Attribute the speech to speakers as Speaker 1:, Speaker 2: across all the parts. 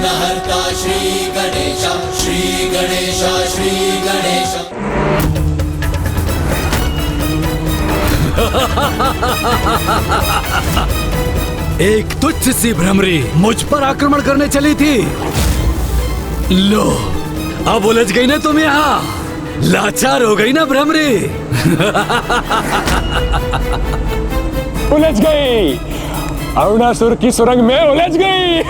Speaker 1: विघ्नहर्ता श्री गणेश, श्री गणेश, श्री गणेश।
Speaker 2: एक तुच्छ सी भ्रमरी मुझ पर आक्रमण करने चली थी। लो, अब उलझ गई ना तुम यहाँ, लाचार हो गई ना भ्रमरी।
Speaker 3: उलझ गई, अरुणासुर की सुरंग में उलझ गई।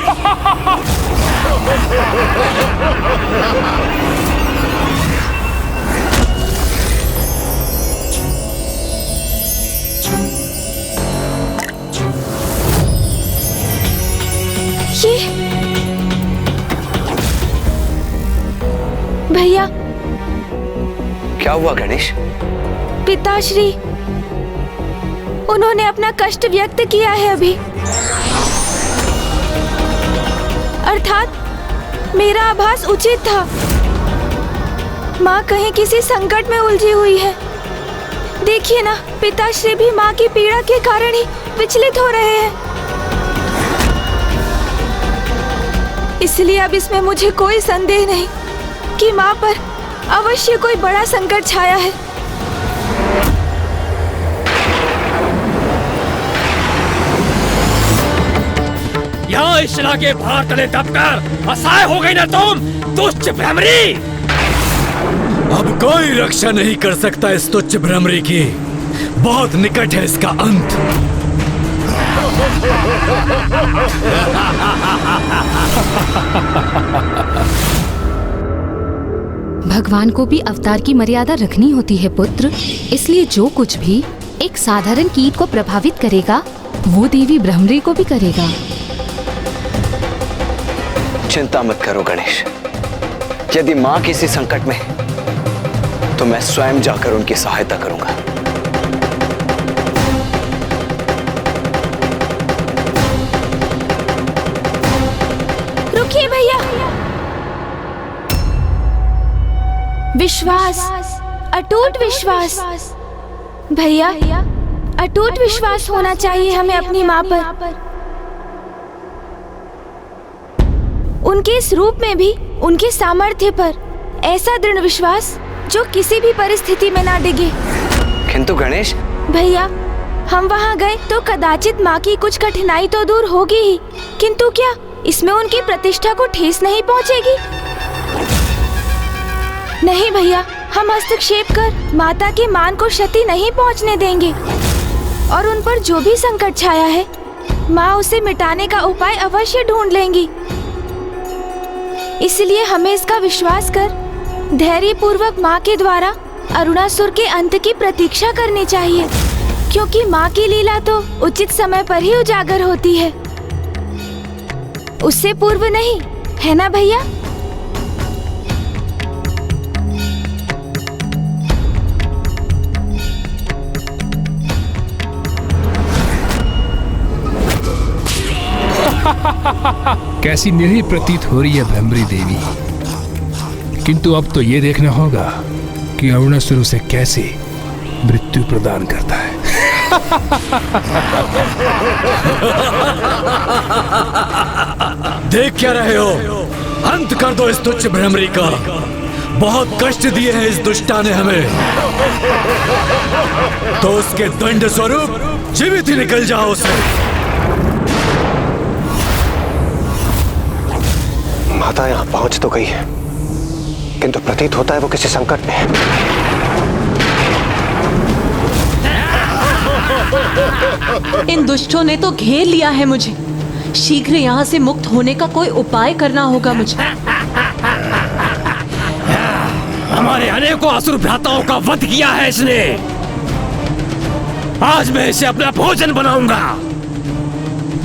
Speaker 4: भैया,
Speaker 5: क्या हुआ गणेश?
Speaker 4: पिताश्री, उन्होंने अपना कष्ट व्यक्त किया है अभी। अर्थात मेरा आभास उचित था। माँ कहीं किसी संकट में उलझी हुई है। देखिए ना, पिताश्री भी माँ की पीड़ा के कारण ही विचलित हो रहे हैं। इसलिए अब इसमें मुझे कोई संदेह नहीं कि माँ पर अवश्य कोई बड़ा संकट छाया है।
Speaker 3: यहाँ इस शिला के भार तले दबकर असहाय हो गई ना तुम, दुष्ट भ्रमरी।
Speaker 2: अब कोई रक्षा नहीं कर सकता इस तुच्छ भ्रमरी की। बहुत निकट है इसका अंत।
Speaker 6: भगवान को भी अवतार की मर्यादा रखनी होती है पुत्र। इसलिए जो कुछ भी एक साधारण कीट को प्रभावित करेगा, वो देवी भ्रमरी को भी करेगा।
Speaker 5: चिंता मत करो गणेश। यदि माँ किसी संकट में है तो मैं स्वयं जाकर उनकी सहायता करूंगा।
Speaker 4: रुकिए भैया। विश्वास, अटूट विश्वास। भैया, अटूट विश्वास होना चाहिए हमें अपनी माँ पर। उनके इस रूप में भी उनके सामर्थ्य पर ऐसा दृढ़ विश्वास जो किसी भी परिस्थिति में ना डिगे।
Speaker 5: किंतु गणेश,
Speaker 4: भैया, हम वहाँ गए तो कदाचित माँ की कुछ कठिनाई तो दूर होगी ही, किंतु क्या इसमें उनकी प्रतिष्ठा को ठेस नहीं पहुँचेगी? नहीं भैया, हम हस्तक्षेप कर माता के मान को क्षति नहीं पहुँचने देंगे। और उन पर जो भी संकट छाया है, माँ उसे मिटाने का उपाय अवश्य ढूंढ लेंगी। इसलिए हमें इसका विश्वास कर धैर्य पूर्वक माँ के द्वारा अरुणासुर के अंत की प्रतीक्षा करनी चाहिए, क्योंकि माँ की लीला तो उचित समय पर ही उजागर होती है, उससे पूर्व नहीं, है ना भैया?
Speaker 7: कैसी निरीह प्रतीत हो रही है भ्रमरी देवी। किंतु अब तो ये देखना होगा कि अरुणासुर उसे कैसे मृत्यु प्रदान करता है।
Speaker 2: देख क्या रहे हो? अंत कर दो इस तुच्छ भ्रमरी का। बहुत कष्ट दिए हैं इस दुष्टा ने हमें, तो उसके दंड स्वरूप जीवित ही निकल जाओ उसे।
Speaker 8: माता यहाँ पहुंच तो गई है, किंतु प्रतीत होता है वो किसी संकट में है।
Speaker 9: इन दुष्टों ने तो घेर लिया है मुझे। शीघ्र यहाँ से मुक्त होने का कोई उपाय करना होगा मुझे।
Speaker 3: हमारे अनेकों असुर भ्राताओं का वध किया है इसने। आज मैं इसे अपना भोजन बनाऊंगा।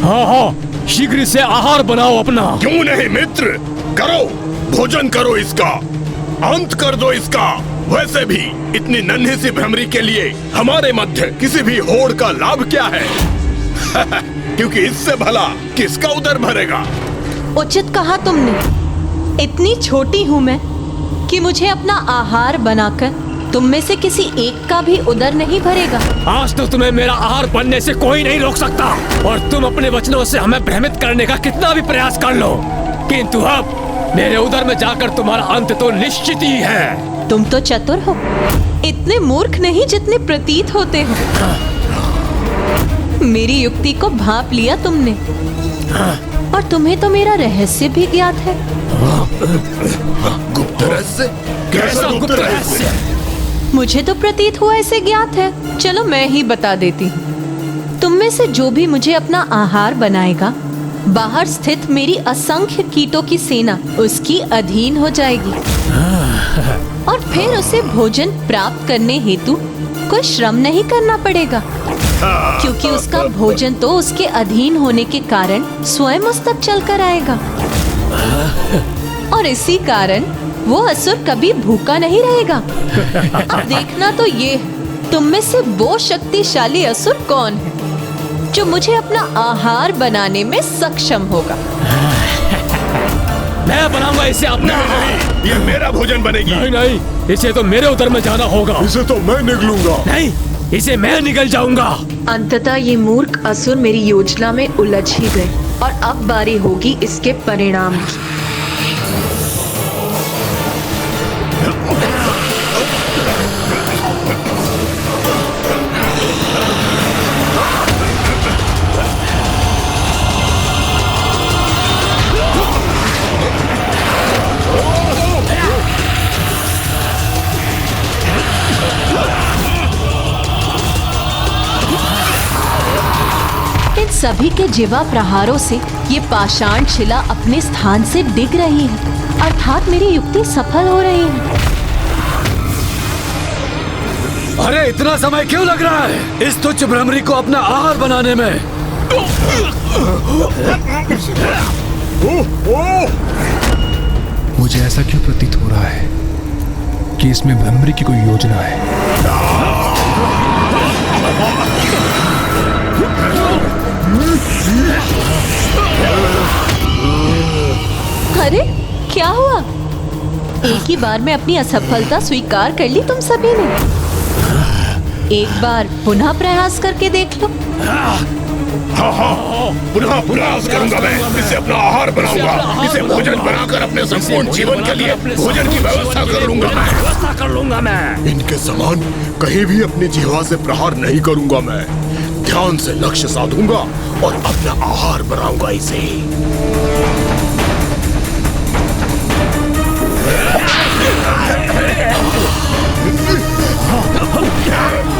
Speaker 3: हाँ हाँ, शीघ्र से आहार बनाओ अपना।
Speaker 10: क्यों नहीं मित्र, करो, भोजन करो इसका, अंत कर दो इसका। वैसे भी इतनी नन्ही सी भ्रमरी के लिए हमारे मध्य किसी भी होड़ का लाभ क्या है? क्योंकि इससे भला किसका उदर भरेगा?
Speaker 9: उचित कहा तुमने। इतनी छोटी हूँ मैं कि मुझे अपना आहार बनाकर तुम में से किसी एक का भी उदर नहीं भरेगा।
Speaker 3: आज तो तुम्हें मेरा आहार बनने से कोई नहीं रोक सकता, और तुम अपने वचनों से हमें भ्रमित करने का कितना भी प्रयास कर लो, किंतु अब मेरे उदर में जाकर तुम्हारा अंत तो निश्चित ही है।
Speaker 9: तुम तो चतुर हो, इतने मूर्ख नहीं जितने प्रतीत होते हो। मेरी युक्ति को भांप लिया तुमने, और तुम्हें तो मेरा रहस्य भी ज्ञात है।
Speaker 10: गुप्त रहस्य? कैसा गुप्त रहस्य?
Speaker 9: मुझे तो प्रतीत हुआ ऐसे ज्ञात है। चलो मैं ही बता देती हूँ। तुम में से जो भी मुझे अपना आहार बनाएगा, बाहर स्थित मेरी असंख्य कीटों की सेना उसकी अधीन हो जाएगी, और फिर उसे भोजन प्राप्त करने हेतु कोई श्रम नहीं करना पड़ेगा, क्योंकि उसका भोजन तो उसके अधीन होने के कारण स्वयं उस तक चलकर आएगा। और इसी कारण वो असुर कभी भूखा नहीं रहेगा। अब देखना तो ये है, तुम में से वो शक्तिशाली असुर कौन है जो मुझे अपना आहार बनाने में सक्षम होगा।
Speaker 3: मैं बनाऊंगा इसे अपना।
Speaker 10: नहीं, ये मेरा भोजन बनेगी।
Speaker 3: नहीं नहीं, इसे तो मेरे उदर में जाना होगा।
Speaker 10: इसे तो मैं निगलूंगा।
Speaker 3: नहीं, इसे मैं निगल जाऊंगा।
Speaker 11: अंततः ये मूर्ख असुर मेरी योजना में उलझ ही गए, और अब बारी होगी इसके परिणाम की।
Speaker 9: सभी के जीवा प्रहारों से ये पाषाण शिला अपने स्थान से डिग रही है, अर्थात मेरी युक्ति सफल हो रही है।
Speaker 2: अरे इतना समय क्यों लग रहा है इस तुच्छ भ्रमरी को अपना आहार बनाने में?
Speaker 7: मुझे ऐसा क्यों प्रतीत हो रहा है कि इसमें भ्रमरी की कोई योजना है?
Speaker 9: अरे क्या हुआ? एक ही बार में अपनी असफलता स्वीकार कर ली तुम सभी ने। एक बार पुनः प्रयास करके देख लो।
Speaker 10: हाँ, पुनः प्रयास करूंगा मैं। इसे अपना आहार बनाऊंगा, इसे भोजन बनाकर अपने संपूर्ण जीवन के लिए भोजन की व्यवस्था कर लूंगा मैं। इनके समान कहीं भी अपनी जिह्वा से प्रहार नहीं करूंगा मैं। ध्यान से लक्ष्य साधूंगा और अपना आहार बनाऊंगा इसे।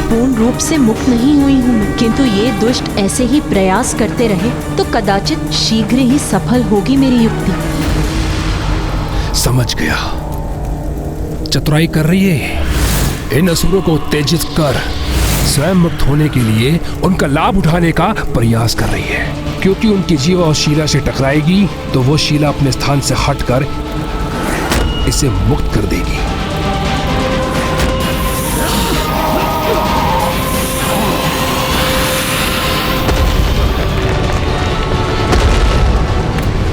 Speaker 9: पूर्ण रूप से मुक्त नहीं हुई हूँ मैं, किंतु ये दुष्ट ऐसे ही प्रयास करते रहे तो कदाचित शीघ्र ही सफल होगी मेरी युक्ति।
Speaker 7: समझ गया, चतुराई कर रही है। इन असुरों को उत्तेजित कर स्वयं मुक्त होने के लिए उनका लाभ उठाने का प्रयास कर रही है, क्योंकि उनकी जीवा और शीला से टकराएगी तो वो शीला अपने स्थान से हटकर इसे मुक्त कर देगी।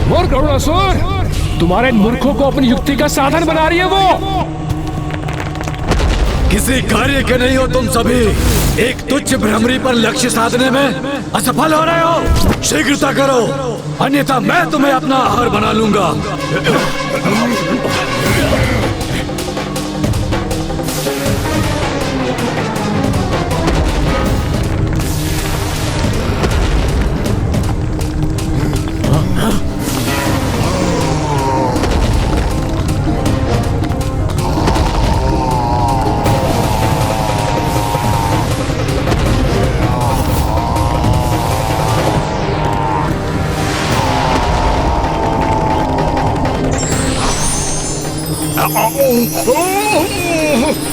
Speaker 7: मूर्ख असुर, तुम्हारे मूर्खों को अपनी युक्ति का साधन बना रही है वो।
Speaker 2: किसी कार्य के नहीं हो तुम सभी। एक तुच्छ भ्रमरी पर लक्ष्य साधने में असफल हो रहे हो। शीघ्रता करो, अन्यथा मैं तुम्हें अपना आहार बना लूंगा।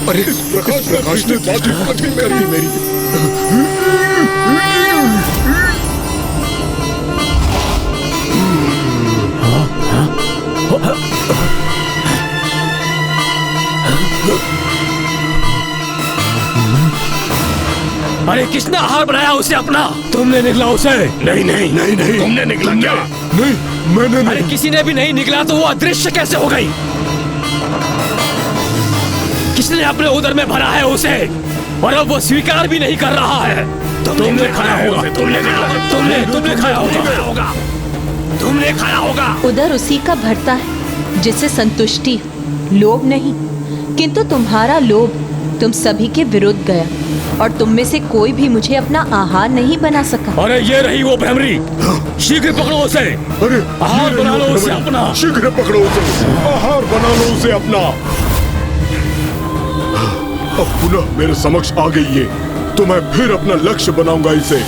Speaker 10: अरे प्रकाश ने बातें कठिन कर दी मेरी।
Speaker 3: अरे किसने आहार बनाया उसे अपना? तुमने निकला उसे?
Speaker 10: नहीं नहीं नहीं नहीं, तुमने निकला क्या? नहीं, मैंने नहीं।
Speaker 3: अरे किसी ने भी नहीं निकला तो वो अदृश्य कैसे हो गई? किसने अपने उदर में भरा है उसे, और अब वो स्वीकार भी नहीं कर रहा है? तुमने खाया होगा, तुमने खाया होगा। तुमने खाया होगा।
Speaker 9: उधर उसी का भरता है जिसे संतुष्टि, लोभ नहीं, किंतु तुम्हारा लोभ तुम सभी के विरुद्ध गया और तुम में से कोई भी मुझे अपना आहार नहीं बना सका।
Speaker 3: अरे ये रही वो भ्रमरी, शीघ्र पकड़ो उसे।
Speaker 10: अरे
Speaker 3: आहार बना लो उसे अपना।
Speaker 10: शीघ्र पकड़ो उसे, आहार बना लो उसे अपना। अब पुनः मेरे समक्ष आ गई है तो मैं फिर अपना लक्ष्य बनाऊंगा इसे।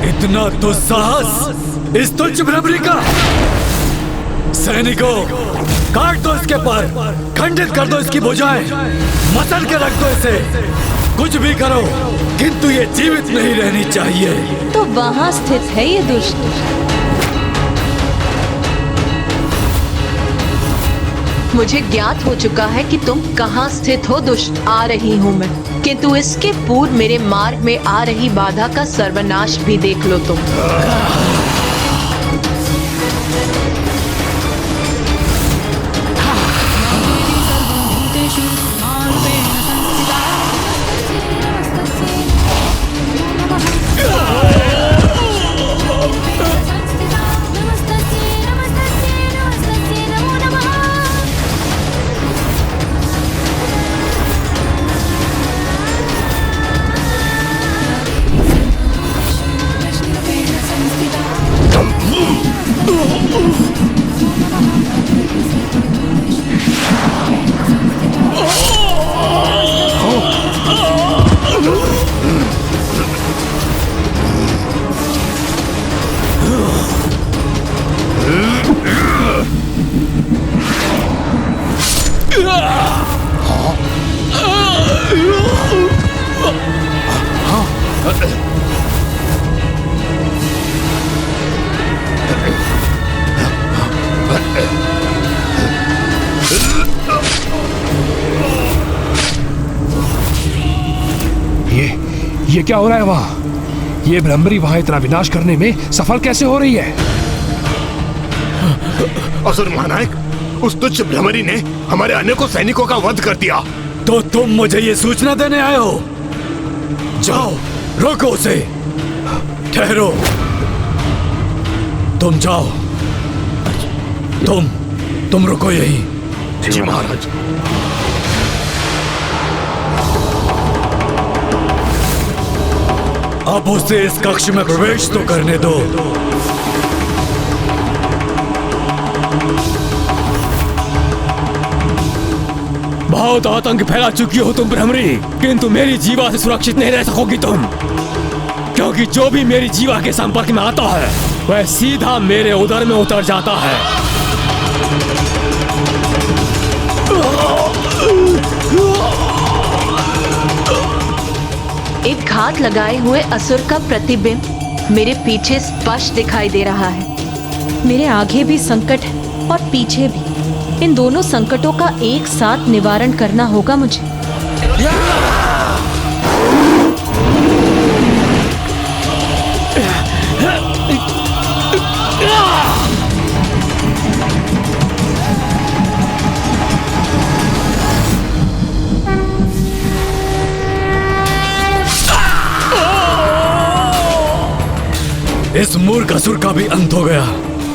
Speaker 2: इतना दुस्साहस इस तुच्छ भ्रमरी का। सैनिकों, काट दो इसके पर, खंडित कर दो इसकी भुजाएं, मसल के रख दो इसे। कुछ भी करो किंतु ये जीवित नहीं रहनी चाहिए।
Speaker 9: तो वहां स्थित है ये दुष्ट।
Speaker 11: मुझे ज्ञात हो चुका है कि तुम कहाँ स्थित हो दुष्ट। आ रही हूँ मैं, किंतु इसके पूर्व मेरे मार्ग में आ रही बाधा का सर्वनाश भी देख लो तुम।
Speaker 7: ये क्या हो रहा है वहाँ? ये भ्रमरी वहाँ इतना विनाश करने में सफल कैसे हो रही है?
Speaker 10: असुर महानायक, उस तुच्छ भ्रमरी ने हमारे अनेकों सैनिकों का वध कर दिया।
Speaker 2: तो तुम मुझे ये सूचना देने आए हो? जाओ, रोको उसे। ठहरो, तुम जाओ। तुम रुको यहीं।
Speaker 10: जी महाराज।
Speaker 2: अब उसे इस कक्ष में प्रवेश तो करने दो।
Speaker 3: बहुत आतंक फैला चुकी हो तुम भ्रमरी, किंतु मेरी जीवा से सुरक्षित नहीं रह सकोगी तुम, क्योंकि जो भी मेरी जीवा के संपर्क में आता है वह सीधा मेरे उदर में उतर जाता है।
Speaker 11: एक घात लगाए हुए असुर का प्रतिबिंब मेरे पीछे स्पष्ट दिखाई दे रहा है।
Speaker 9: मेरे आगे भी संकट है और पीछे भी। इन दोनों संकटों का एक साथ निवारण करना होगा मुझे।
Speaker 2: इस मूर्ख असुर का भी अंत हो गया।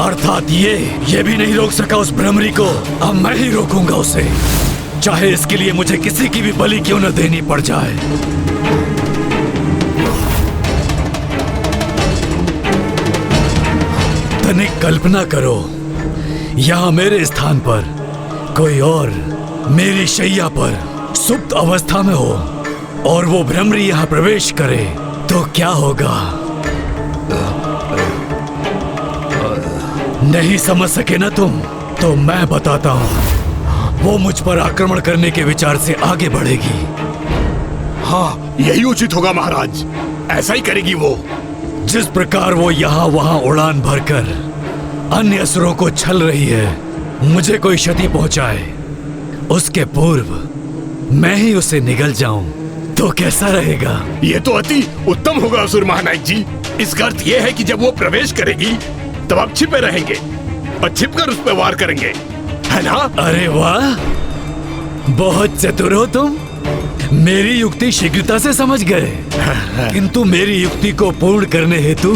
Speaker 2: अर्थात ये भी नहीं रोक सका उस भ्रमरी को। अब मैं ही रोकूंगा उसे, चाहे इसके लिए मुझे किसी की भी बलि क्यों न देनी पड़ जाए। तनिक कल्पना करो, यहाँ मेरे स्थान पर कोई और मेरी शैया पर सुप्त अवस्था में हो और वो भ्रमरी यहाँ प्रवेश करे तो क्या होगा? नहीं समझ सके ना तुम? तो मैं बताता हूँ। वो मुझ पर आक्रमण करने के विचार से आगे बढ़ेगी।
Speaker 10: हाँ, यही उचित होगा महाराज। ऐसा ही करेगी वो।
Speaker 2: जिस प्रकार वो यहाँ वहाँ उड़ान भरकर अन्य असुरों को छल रही है, मुझे कोई क्षति पहुंचाए उसके पूर्व मैं ही उसे निगल जाऊं। तो कैसा रहेगा?
Speaker 10: ये तो अति उत्तम होगा असुर महानायक जी। इसका अर्थ ये है कि जब वो प्रवेश करेगी तब आप छिपे रहेंगे और छिपकर उस पर वार करेंगे, है ना?
Speaker 2: अरे वाह, बहुत चतुर हो तुम। मेरी युक्ति शीघ्रता से समझ गए। किंतु मेरी युक्ति को पूर्ण करने हेतु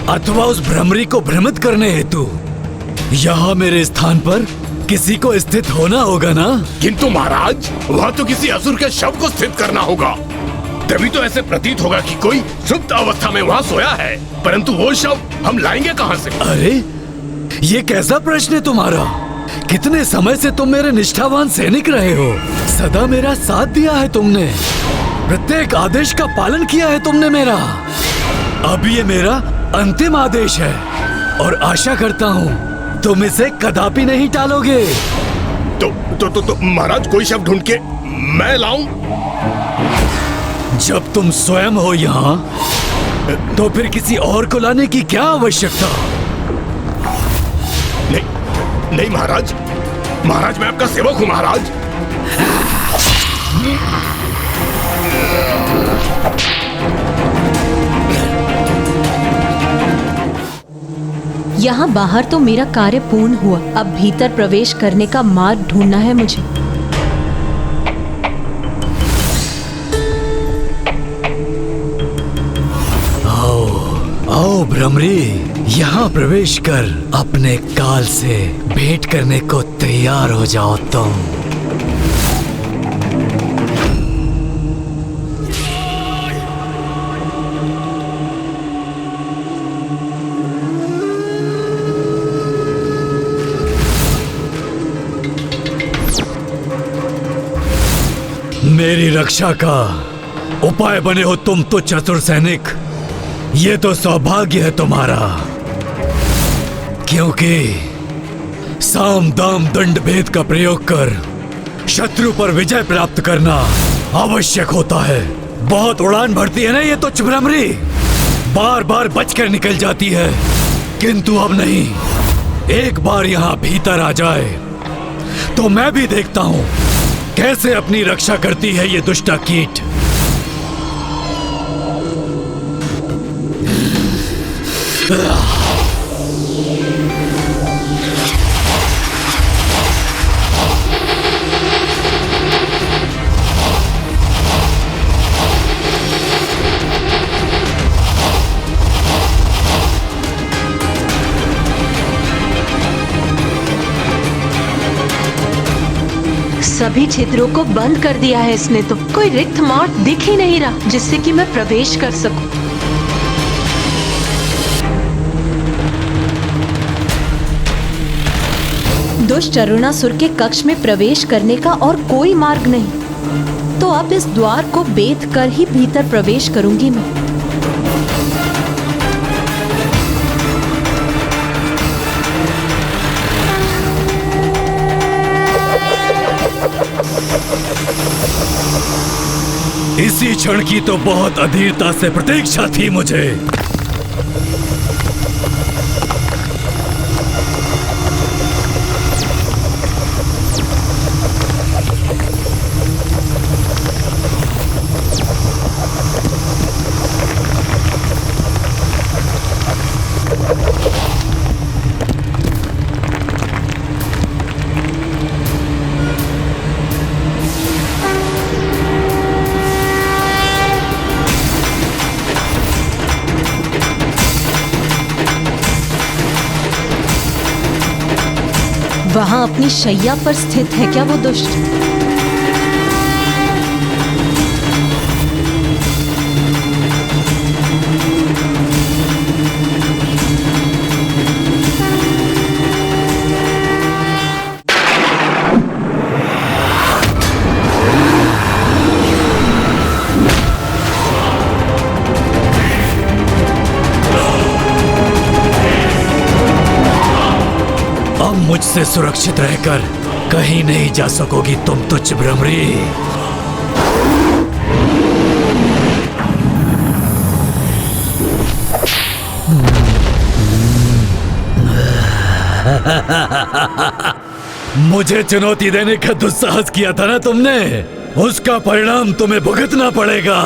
Speaker 2: अथवा उस भ्रमरी को भ्रमित करने हेतु यहाँ मेरे स्थान पर किसी को स्थित होना होगा ना?
Speaker 10: किंतु महाराज, वहाँ तो किसी असुर के शव को स्थित करना होगा। तभी तो ऐसे प्रतीत होगा कि कोई सुप्त अवस्था में वहाँ सोया है। परंतु वो शव हम लाएंगे कहाँ से?
Speaker 2: अरे, ये कैसा प्रश्न है तुम्हारा? कितने समय से तुम मेरे निष्ठावान सैनिक रहे हो। सदा मेरा साथ दिया है तुमने, प्रत्येक आदेश का पालन किया है तुमने मेरा। अब ये मेरा अंतिम आदेश है और आशा करता हूँ तुम इसे कदापि नहीं टालोगे।
Speaker 10: तो महाराज, कोई शव ढूंढ के मैं लाऊं?
Speaker 2: जब तुम स्वयं हो यहाँ, तो फिर किसी और को लाने की क्या आवश्यकता?
Speaker 10: नहीं महाराज, महाराज मैं आपका सेवक हूँ महाराज।
Speaker 9: यहाँ बाहर तो मेरा कार्य पूर्ण हुआ, अब भीतर प्रवेश करने का मार्ग ढूंढना है मुझे।
Speaker 2: आओ भ्रमरी, यहाँ प्रवेश कर अपने काल से भेंट करने को तैयार हो जाओ तुम। मेरी रक्षा का उपाय बने हो तुम तो चतुर सैनिक। ये तो सौभाग्य है तुम्हारा, क्योंकि साम दाम दंड भेद का प्रयोग कर शत्रु पर विजय प्राप्त करना आवश्यक होता है। बहुत उड़ान भरती है ना ये तुच्छ भ्रमरी, बार बार बचकर निकल जाती है। किंतु अब नहीं, एक बार यहाँ भीतर आ जाए तो मैं भी देखता हूँ कैसे अपनी रक्षा करती है ये दुष्टा कीट।
Speaker 11: सभी छिद्रों को बंद कर दिया है इसने, तो कोई रिक्त मार्ग दिख ही नहीं रहा जिससे कि मैं प्रवेश कर सकूं।
Speaker 9: दुष्ट अरुणासुर के कक्ष में प्रवेश करने का और कोई मार्ग नहीं, तो अब इस द्वार को भेद कर ही भीतर प्रवेश करूंगी मैं।
Speaker 2: इसी क्षण की तो बहुत अधीरता से प्रतीक्षा थी मुझे।
Speaker 9: वहां अपनी शैया पर स्थित है क्या वो दुष्ट?
Speaker 2: मुझसे सुरक्षित रहकर कहीं नहीं जा सकोगी तुम तुच्छ भ्रमरी। मुझे चुनौती देने का दुस्साहस किया था ना तुमने? उसका परिणाम तुम्हें भुगतना पड़ेगा।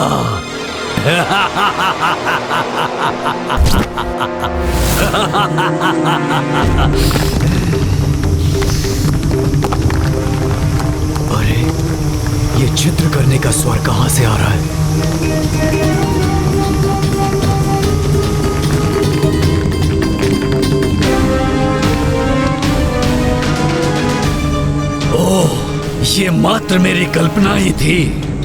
Speaker 2: अरे, ये चित्र करने का स्वर कहां से आ रहा है? ओह, ये मात्र मेरी कल्पना ही थी।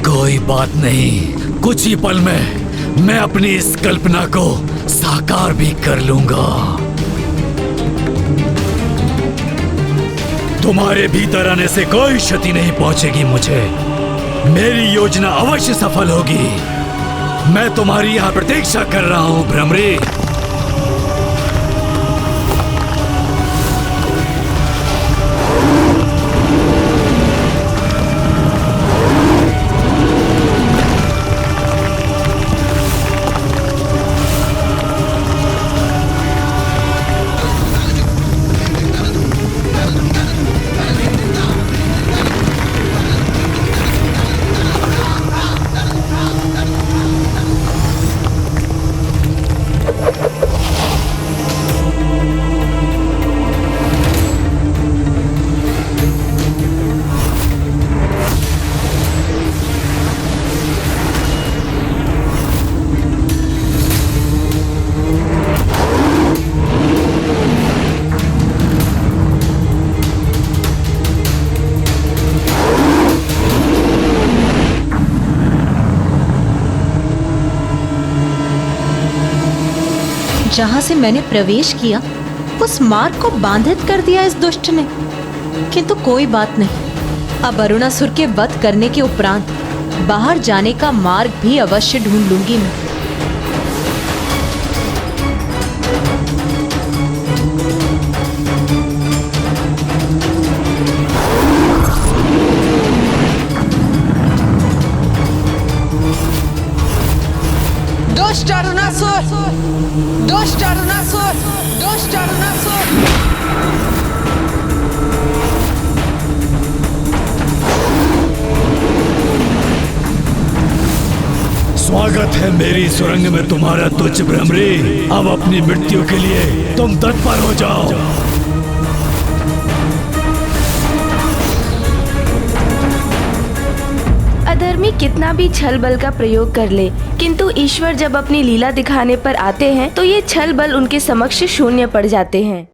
Speaker 2: कोई बात नहीं, कुछ ही पल में मैं अपनी इस कल्पना को साकार भी कर लूंगा। तुम्हारे भीतर आने से कोई क्षति नहीं पहुंचेगी मुझे। मेरी योजना अवश्य सफल होगी। मैं तुम्हारी यहां प्रतीक्षा कर रहा हूं भ्रमरी।
Speaker 9: जहां से मैंने प्रवेश किया उस मार्ग को बाधित कर दिया इस दुष्ट ने। किंतु कोई बात नहीं, अब अरुणासुर के वध करने के उपरांत बाहर जाने का मार्ग भी अवश्य ढूंढ लूंगी मैं।
Speaker 11: दुष्ट अरुणासुर, दुष्ट अरुणासुर, दुष्ट अरुणासुर।
Speaker 2: स्वागत है मेरी सुरंग में तुम्हारा तुच्छ भ्रमरी। अब अपनी मृत्यु के लिए तुम तत्पर हो जाओ।
Speaker 4: अधर्मी कितना भी छल बल का प्रयोग कर ले, किंतु ईश्वर जब अपनी लीला दिखाने पर आते हैं तो ये छल बल उनके समक्ष शून्य पड़ जाते हैं।